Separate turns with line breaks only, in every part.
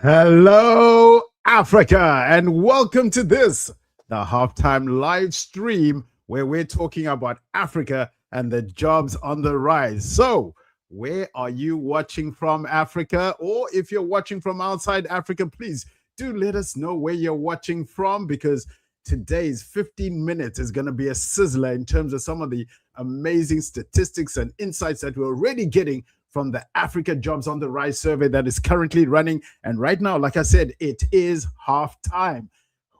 Hello, Africa, and welcome to the halftime live stream where we're talking about Africa and the jobs on the rise. So, where are you watching from, Africa? Or if you're watching from outside Africa, please do let us know where you're watching from because today's 15 minutes is going to be a sizzler in terms of some of the amazing statistics and insights that we're already getting from the Africa Jobs on the Rise survey that is currently running. And right now, like I said, it is halftime.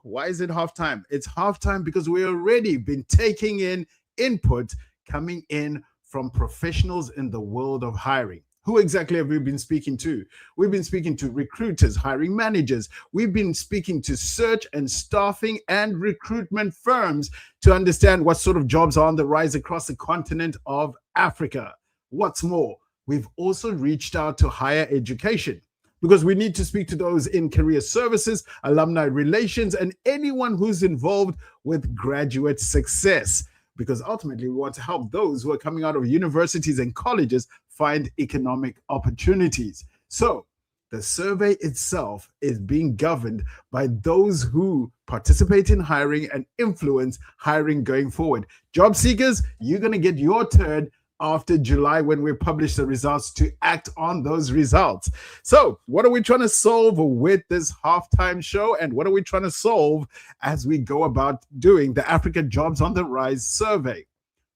Why is it halftime? It's halftime because we already been taking in input coming in from professionals in the world of hiring. Who exactly have we been speaking to? We've been speaking to recruiters, hiring managers. We've been speaking to search and staffing and recruitment firms to understand what sort of jobs are on the rise across the continent of Africa. What's more, we've also reached out to higher education because we need to speak to those in career services, alumni relations, and anyone who's involved with graduate success. Because ultimately, we want to help those who are coming out of universities and colleges find economic opportunities. So, the survey itself is being governed by those who participate in hiring and influence hiring going forward. Job seekers, you're going to get your turn after July when we publish the results to act on those results. So, what are we trying to solve with this halftime show? And what are we trying to solve as we go about doing the Africa Jobs on the Rise survey?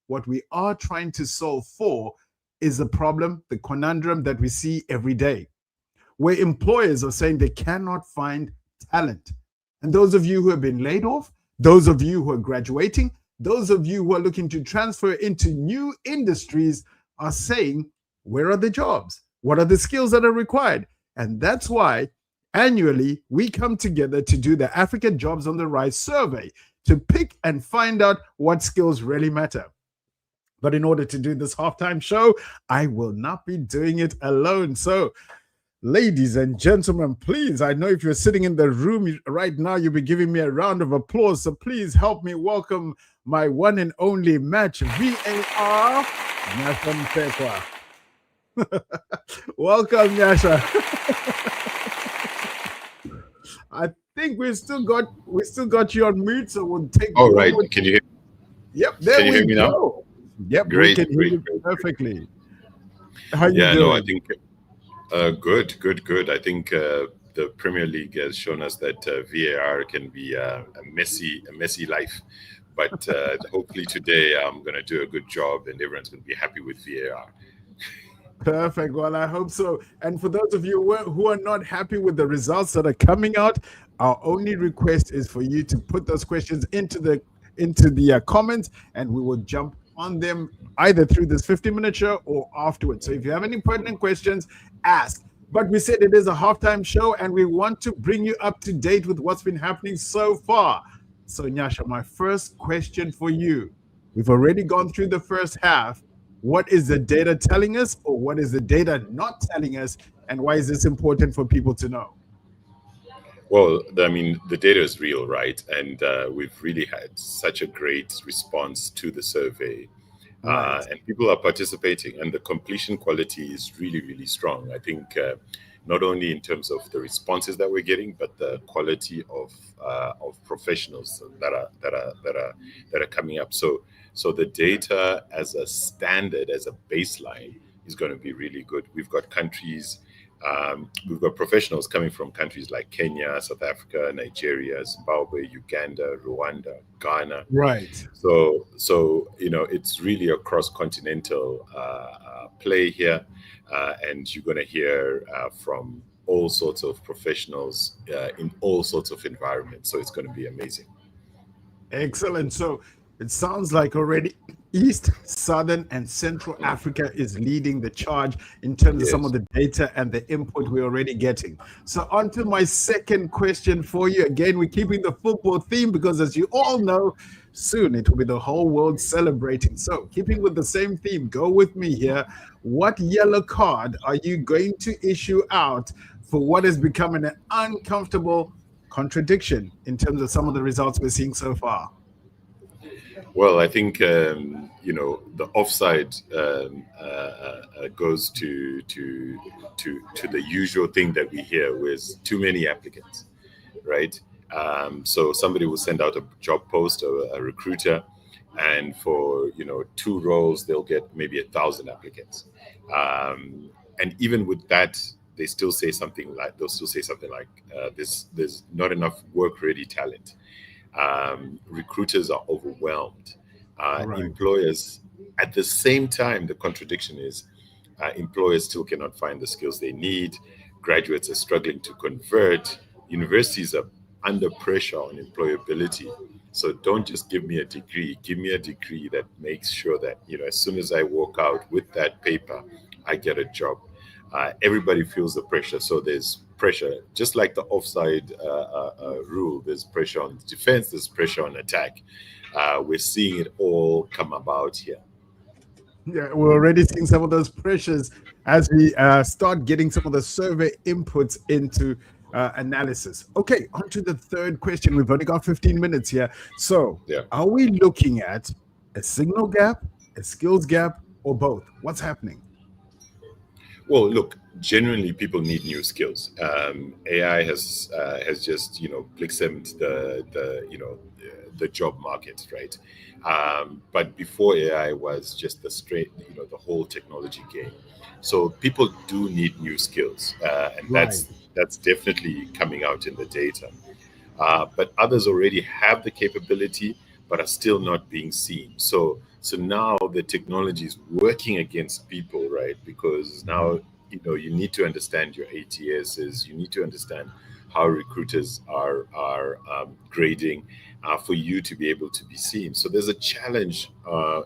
What we are trying to solve for is the problem, the conundrum that we see every day, where employers are saying they cannot find talent. And those of you who have been laid off, those of you who are graduating, those of you who are looking to transfer into new industries are saying, where are the jobs? What are the skills that are required? And that's why annually we come together to do the Africa Jobs on the Rise survey to pick and find out what skills really matter. But in order to do this halftime show, I will not be doing it alone. So, ladies and gentlemen, please, I know if you're sitting in the room right now, you'll be giving me a round of applause. So please help me welcome my one and only match VAR, Nyasha Mutsekwa. Welcome, Nyasha. I think we still got you on mute, so we'll take.
All right, can you hear?
Yep, there
can you hear
we
me
go.
Now?
Yep,
great,
we can
great,
hear you
great,
perfectly. How you
yeah,
doing?
no, I think good. I think the Premier League has shown us that VAR can be a messy life, but hopefully today I'm going to do a good job and everyone's going to be happy with VAR.
Perfect. Well, I hope so. And for those of you who are not happy with the results that are coming out, our only request is for you to put those questions into the comments, and we will jump on them either through this 50-minute show or afterwards. So if you have any pertinent questions, ask. But we said it is a halftime show, and we want to bring you up to date with what's been happening so far. So, Nyasha, my first question for you. We've already gone through the first half. What is the data telling us, or what is the data not telling us, and why is this important for people to know?
Well, I mean, the data is real, right? And we've really had such a great response to the survey.
Right.
And people are participating, and the completion quality is really strong. I think not only in terms of the responses that we're getting, but the quality of professionals that are coming up. So the data as a standard, as a baseline, is going to be really good. We've got countries. We've got professionals coming from countries like Kenya, South Africa, Nigeria, Zimbabwe, Uganda, Rwanda, Ghana.
Right.
So it's really a cross-continental play here, and you're going to hear from all sorts of professionals in all sorts of environments. So it's going to be amazing.
Excellent. So it sounds like already East, Southern, and Central Africa is leading the charge in terms of some of the data and the input we're already getting. So on to my second question for you. Again, we're keeping the football theme because, as you all know, soon it will be the whole world celebrating. So keeping with the same theme, go with me here. What yellow card are you going to issue out for what has become an uncomfortable contradiction in terms of some of the results we're seeing so far?
Well, I think the offside goes to the usual thing that we hear with too many applicants, right? So somebody will send out a job post or a recruiter, and for two roles they'll get maybe 1,000 applicants, and even with that they'll still say something like there's not enough work ready talent. Recruiters are overwhelmed.
Right.
Employers, at the same time, the contradiction is employers still cannot find the skills they need. Graduates are struggling to convert. Universities are under pressure on employability. So don't just give me a degree. Give me a degree that makes sure that as soon as I walk out with that paper, I get a job. Everybody feels the pressure. So there's pressure, just like the offside rule. There's pressure on defense. There's pressure on attack. We're seeing it all come about here.
Yeah, we're already seeing some of those pressures as we start getting some of the survey inputs into analysis. Okay, on to the third question. We've only got 15 minutes here. So,
Yeah.
are we looking at a signal gap, a skills gap, or both? What's happening?
Well, look, genuinely, people need new skills. AI has just blixemed the job market, right? But before AI was just the straight the whole technology game. So people do need new skills, and
Right.
that's definitely coming out in the data. But others already have the capability but are still not being seen. So now the technology is working against people, right? Because
Mhm.
now you need to understand your ATSs, you need to understand how recruiters are grading for you to be able to be seen. So there's a challenge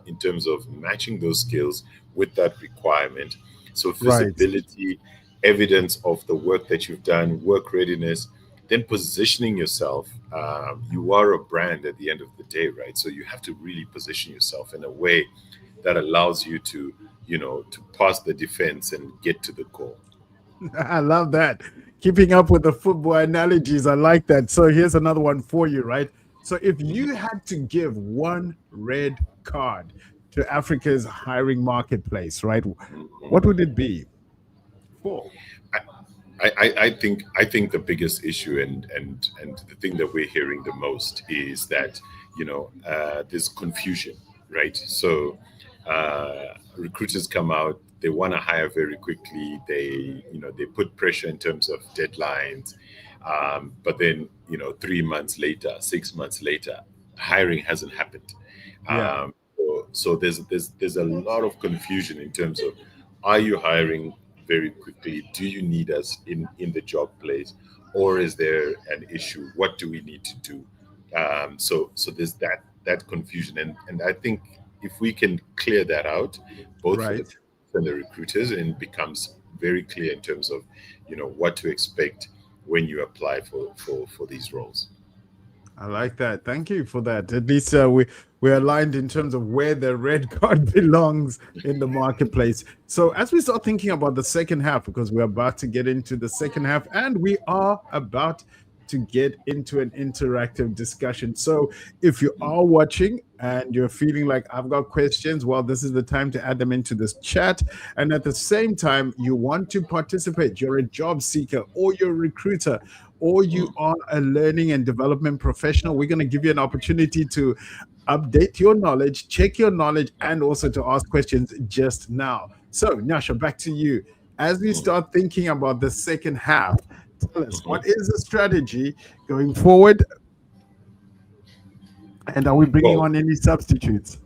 in terms of matching those skills with that requirement. So
Right.
visibility, evidence of the work that you've done, work readiness, then positioning yourself. You are a brand at the end of the day, right? So you have to really position yourself in a way that allows you to pass the defense and get to the goal.
I love that. Keeping up with the football analogies. I like that. So, here's another one for you, right? So, if you had to give one red card to Africa's hiring marketplace, right, what would it be for?
I think the biggest issue and the thing that we're hearing the most is that there's confusion, right? So recruiters come out, they want to hire very quickly. They put pressure in terms of deadlines, but then 3 months later, 6 months later, hiring hasn't happened.
Yeah.
So there's a lot of confusion in terms of, are you hiring very quickly? Do you need us in the job place, or is there an issue? What do we need to do? So there's that confusion, and I think if we can clear that out, both for the
Right.
and the recruiters, and it becomes very clear in terms of what to expect when you apply for these roles.
I like that. Thank you for that. At least we're aligned in terms of where the red card belongs in the marketplace. So as we start thinking about the second half, because we're about to get into the second half, and we are about to get into an interactive discussion. So if you are watching and you're feeling like I've got questions, well, this is the time to add them into this chat. And at the same time, you want to participate. You're a job seeker or you're a recruiter or you are a learning and development professional, we're going to give you an opportunity to update your knowledge, check your knowledge, and also to ask questions just now. So, Nyasha, back to you. As we start thinking about the second half, tell us what is the strategy going forward, and are we bringing
Well,
on any substitutes?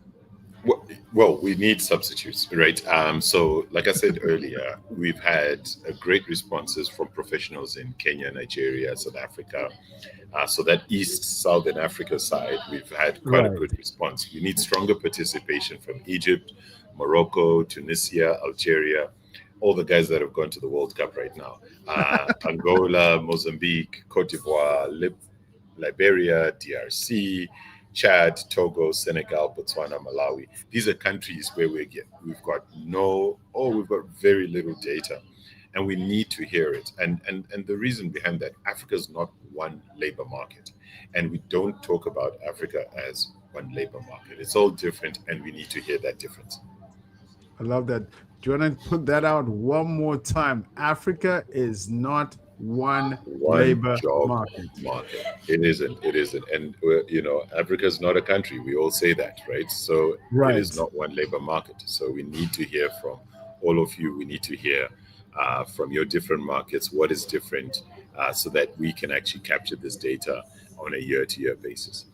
well, we need substitutes, right? So, like I said earlier, we've had great responses from professionals in Kenya, Nigeria, South Africa. So that East Southern Africa side, we've had quite a
Right.
good response. We need stronger participation from Egypt, Morocco, Tunisia, Algeria, all the guys that have gone to the World Cup right now. Angola, Mozambique, Cote d'Ivoire, Liberia, DRC, Chad, Togo, Senegal, Botswana, Malawi. These are countries where we've got we've got very little data, and we need to hear it. And the reason behind that, Africa is not one labor market, and we don't talk about Africa as one labor market. It's all different, and we need to hear that difference.
I love that. Do you want to put that out one more time? Africa is not one
One
labor
job
market.
market. It isn't. It isn't. And Africa is not a country. We all say that, right? So it is
Right.
not one labor market. So we need to hear from all of you. We need to hear from your different markets what is different, so that we can actually capture this data on a year-to-year basis.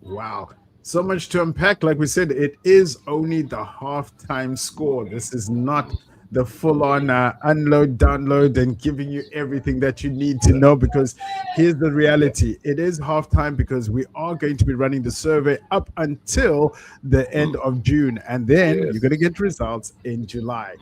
Wow. So much to unpack. Like we said, it is only the halftime score. This is not the full on unload, download, and giving you everything that you need to know. Because here's the
Yeah.
reality, it is halftime because we are going to be running the survey up until the end
Mm.
of June. And then you're going to
Yes.
get results in July.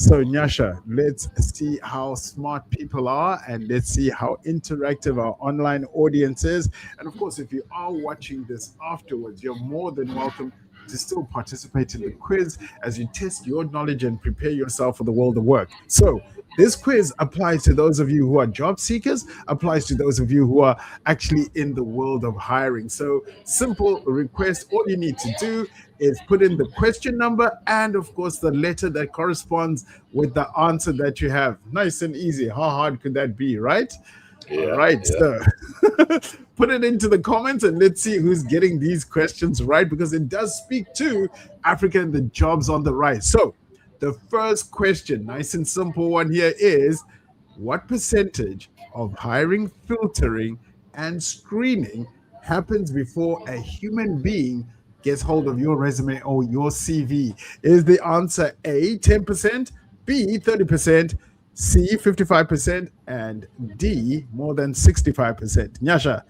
So, Nyasha, let's see how smart people are and let's see how interactive our online audience is. And of course, if you are watching this afterwards, you're more than welcome to still participate in the quiz as you test your knowledge and prepare yourself for the world of work. So, this quiz applies to those of you who are job seekers, applies to those of you who are actually in the world of hiring. So, simple request, all you need to do is put in the question number and, of course, the letter that corresponds with the answer that you have. Nice and easy. How hard could that be, right? All
Yeah.
right,
Yeah.
so put it into the comments and let's see who's getting these questions right because it does speak to Africa and the jobs on the rise. So, the first question, nice and simple one here is what percentage of hiring, filtering, and screening happens before a human being gets hold of your resume or your CV? Is the answer A, 10%, B, 30%, C, 55%, and D, more than 65%? Nyasha,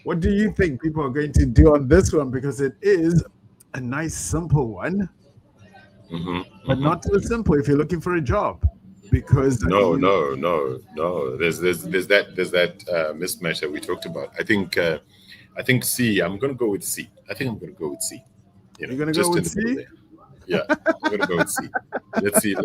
what do you think people are going to do on this one? Because it is a nice, simple one,
Hmm.
but
Hmm.
not too simple if you're looking for a job. Because
No,
you
no, no, no. There's that mismatch that we talked about. I think C. I'm gonna go with C. I think I'm gonna go with C.
you're gonna go
Just
with
in the middle
C?
there. Yeah, I'm gonna go with C. Let's see.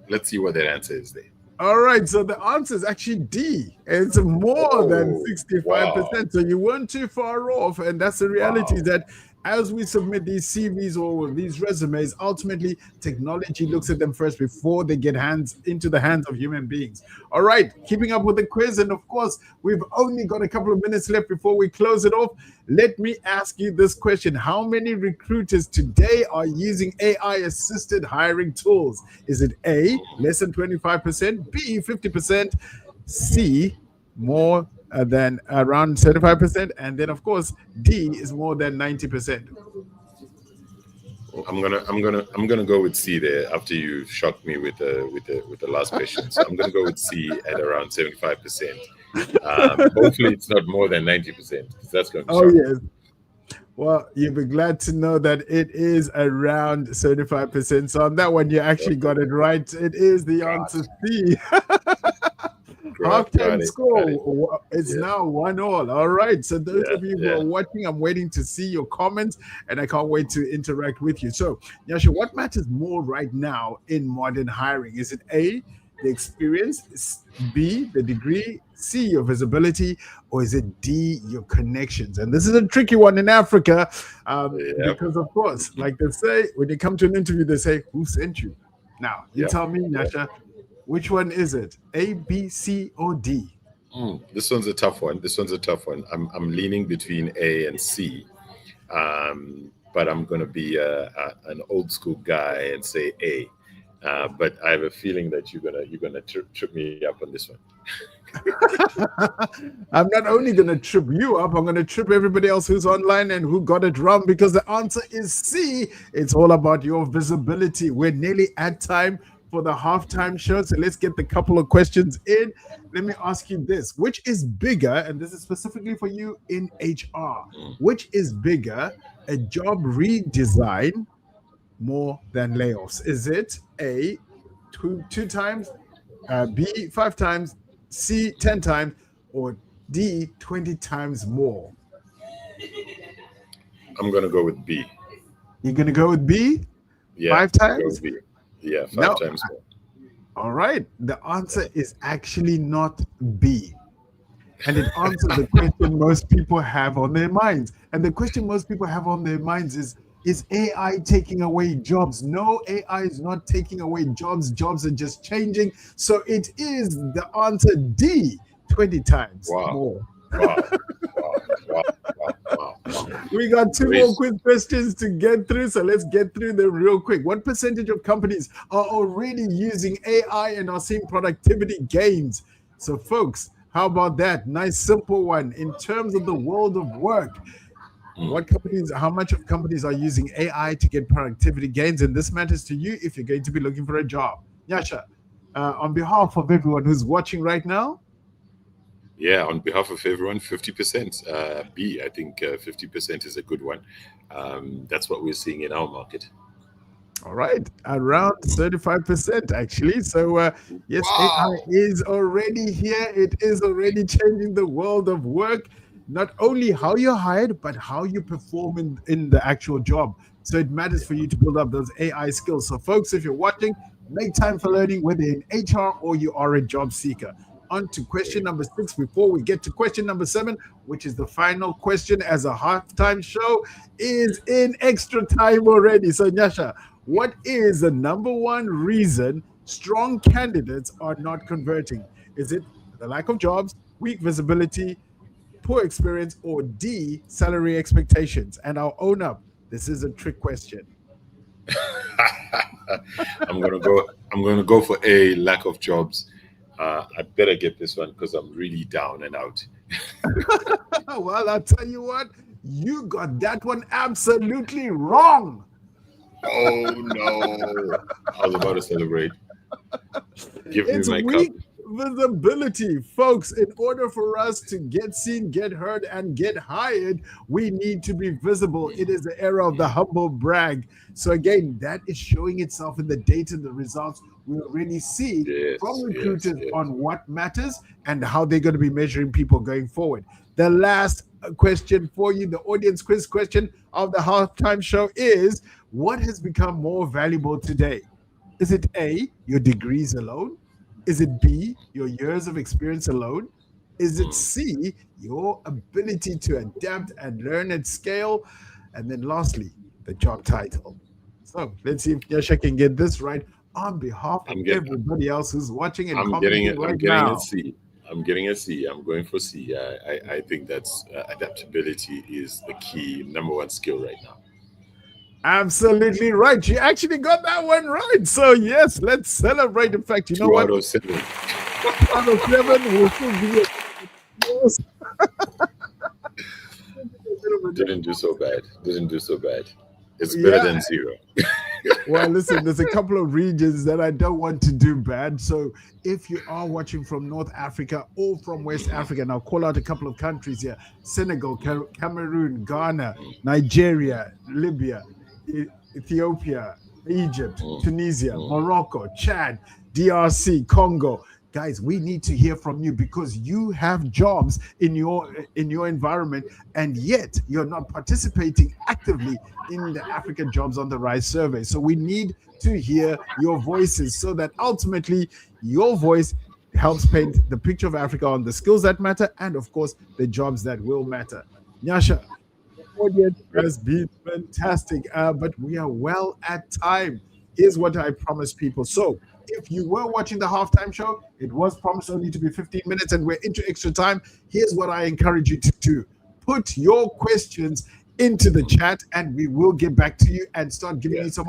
Let's see what that answer is there.
All right, so the answer is actually D. It's more than
Oh, wow,
65%. So you weren't too far off. And that's the reality
wow.
that as we submit these CVs or these resumes, ultimately technology looks at them first before they get hands into the hands of human beings. All right, keeping up with the quiz. And of course, we've only got a couple of minutes left before we close it off. Let me ask you this question. How many recruiters today are using AI assisted hiring tools? Is it A, less than 25%, B, 50%, C, more than around 75%, and then, of course, D is more than 90%?
I'm gonna go with C there after you shocked me with the last question. So I'm gonna go with C at around 75%. Hopefully it's not more than 90% because that's gonna be
Oh,
shocking.
yes. Well, you'll be glad to know that it is around 75%. So on that one, you actually
Okay,
got it right. It is the answer
got
C.
got
Halftime
it, got it.
score is
Yeah,
now 1-1. All right. So those
yeah,
of you who
yeah.
are watching, I'm waiting to see your comments and I can't wait to interact with you. So, Yasha, what matters more right now in modern hiring? Is it A, the experience, B, the degree, C, your visibility, or is it D, your connections? And this is a tricky one in Africa
Yeah.
because, of course,
Mhm.
like they say, when you come to an interview, they say, who sent you? Now, you
Yeah.
tell me,
Yeah.
Yasha, which one is it? A, B, C, or D?
This one's a tough one. This one's a tough one. I'm leaning between A and C, but I'm gonna be an old school guy and say A. But I have a feeling that you're gonna trip me up on this one.
I'm not only going to trip you up, I'm going to trip everybody else who's online and who got it wrong because the answer is C. It's all about your visibility. We're nearly at time for the halftime show. So let's get the couple of questions in. Let me ask you this: which is bigger, and this is specifically for you in HR, which is bigger, a job redesign more than layoffs? Is it A, two times, B, 5 times, C, 10 times, or D, 20 times more?
I'm gonna go with B.
You're going to go with B,
Yeah,
five
I'll go
times?
with B. Yeah, five
No.
times more.
All right. The answer is actually not B. and it answers the question most people have on their minds. And the question most people have on their minds is AI taking away jobs? No, AI is not taking away jobs. Jobs are just changing. So it is the answer D, 20 times
Wow.
more.
Wow. Wow. Wow. Wow. Wow. Wow.
We got two more
Raise.
quick questions to get through, so let's get through them real quick. What percentage of companies are already using AI and are seeing productivity gains? So, folks, how about that? Nice, simple one. In terms of the world of work,
Mm.
how much of companies are using AI to get productivity gains? And this matters to you if you're going to be looking for a job. Nyasha, on behalf of everyone who's watching right now,
Yeah, on behalf of everyone, 50%. B, I think 50% is a good one. That's what we're seeing in our market.
all right, around 35% actually. So, yes, AI
Wow.
is already here. It is already changing the world of work. Not only how you're hired, but how you perform in the actual job. So, it matters for you to build up those AI skills. So, folks, if you're watching, make time for learning, whether in HR or you are a job seeker. On to question number 6 before we get to question number 7, which is the final question as a halftime show, is in extra time already. So, Nyasha, what is the number one reason strong candidates are not converting? Is it the lack of jobs, weak visibility, poor experience, or D, salary expectations? And I'll own up, this is a trick question.
I'm gonna go. I'm gonna go for a lack of jobs. I better get this one because I'm really down and out.
Well, I'll tell you what, you got that one absolutely wrong.
Oh no! I was about to celebrate. Give me
It's
my cup.
weak visibility, folks. In order for us to get seen, get heard, and get hired, we need to be visible. It is the era of the humble brag. So, again, that is showing itself in the data, the results we already see from
Yes, yes,
recruiters
yes.
on what matters and how they're going to be measuring people going forward. The last question for you, the audience quiz question of the halftime show is: what has become more valuable today? Is it A, your degrees alone? Is it B, your years of experience alone? Is it
Mm.
C, your ability to adapt and learn at scale? And then lastly, the job title. So let's see if Yasha can get this right on behalf of
I'm get.
everybody else who's watching and
I'm getting
commenting
it. I'm
right
getting a
now.
C. I'm getting a C. I'm going for C. I think that's adaptability is the key number one skill right now.
Absolutely right. You actually got that one right. So, yes, let's celebrate. In fact, you know
Two
what?
out of seven.
Out of 7, we'll still give you a
Didn't do so bad. Didn't do so bad. It's better
yeah.
than zero.
Well, listen, there's a couple of regions that I don't want to do bad. So if you are watching from North Africa or from West Africa, and I'll call out a couple of countries here: Senegal, Cameroon, Ghana, Nigeria, Libya, Ethiopia, Egypt,
Mm,
Tunisia,
mm.
Morocco, Chad, DRC, Congo. Guys, we need to hear from you because you have jobs in your environment, and yet you're not participating actively in the African Jobs on the Rise survey. So we need to hear your voices so that ultimately your voice helps paint the picture of Africa on the skills that matter and, of course, the jobs that will matter. Nyasha, the audience
Great.
has been fantastic, but we are well at time. Here's what I promised people. So, if you were watching the halftime show, it was promised only to be 15 minutes and we're into extra time. Here's what I encourage you to do: put your questions into the chat and we will get back to you and start giving
Yeah.
you some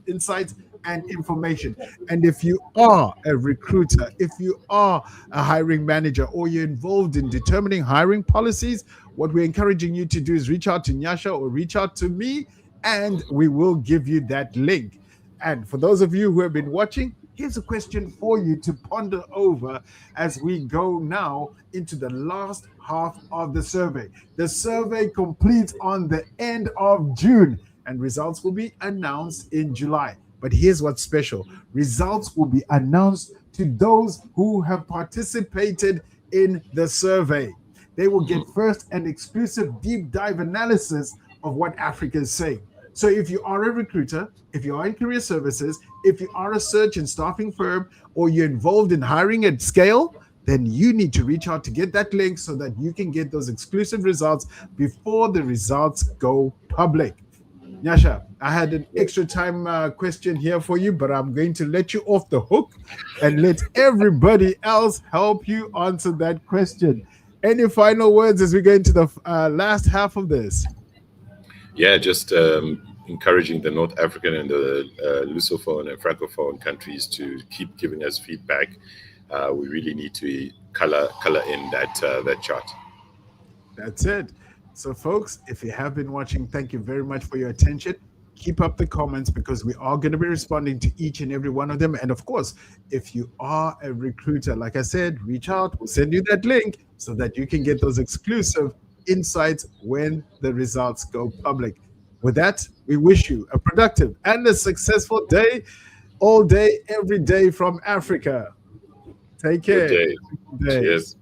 insights and information. And if you are a recruiter, if you are a hiring manager, or you're involved in determining hiring policies, what we're encouraging you to do is reach out to Nyasha or reach out to me, and we will give you that link. And for those of you who have been watching, here's a question for you to ponder over as we go now into the last half of the survey. The survey completes on the end of June, and results will be announced in July. But here's what's special: results will be announced to those who have participated in the survey. They will get first and exclusive deep dive analysis of what Africa is saying. So if you are a recruiter, if you are in career services, if you are a search and staffing firm, or you're involved in hiring at scale, then you need to reach out to get that link so that you can get those exclusive results before the results go public. Nyasha, I had an extra time question here for you, but I'm going to let you off the hook and let everybody else help you answer that question. Any final words as we go into the last half of this?
Yeah, just encouraging the North African and the Lusophone and Francophone countries to keep giving us feedback. We really need to color in that chart.
That's it. So, folks, if you have been watching, thank you very much for your attention. Keep up the comments because we are going to be responding to each and every one of them. And of course, if you are a recruiter, like I said, reach out. We'll send you that link so that you can get those exclusive insights when the results go public. With that, we wish you a productive and a successful day, all day, every day from Africa. Take
Good
care.
day.
Day.
Cheers.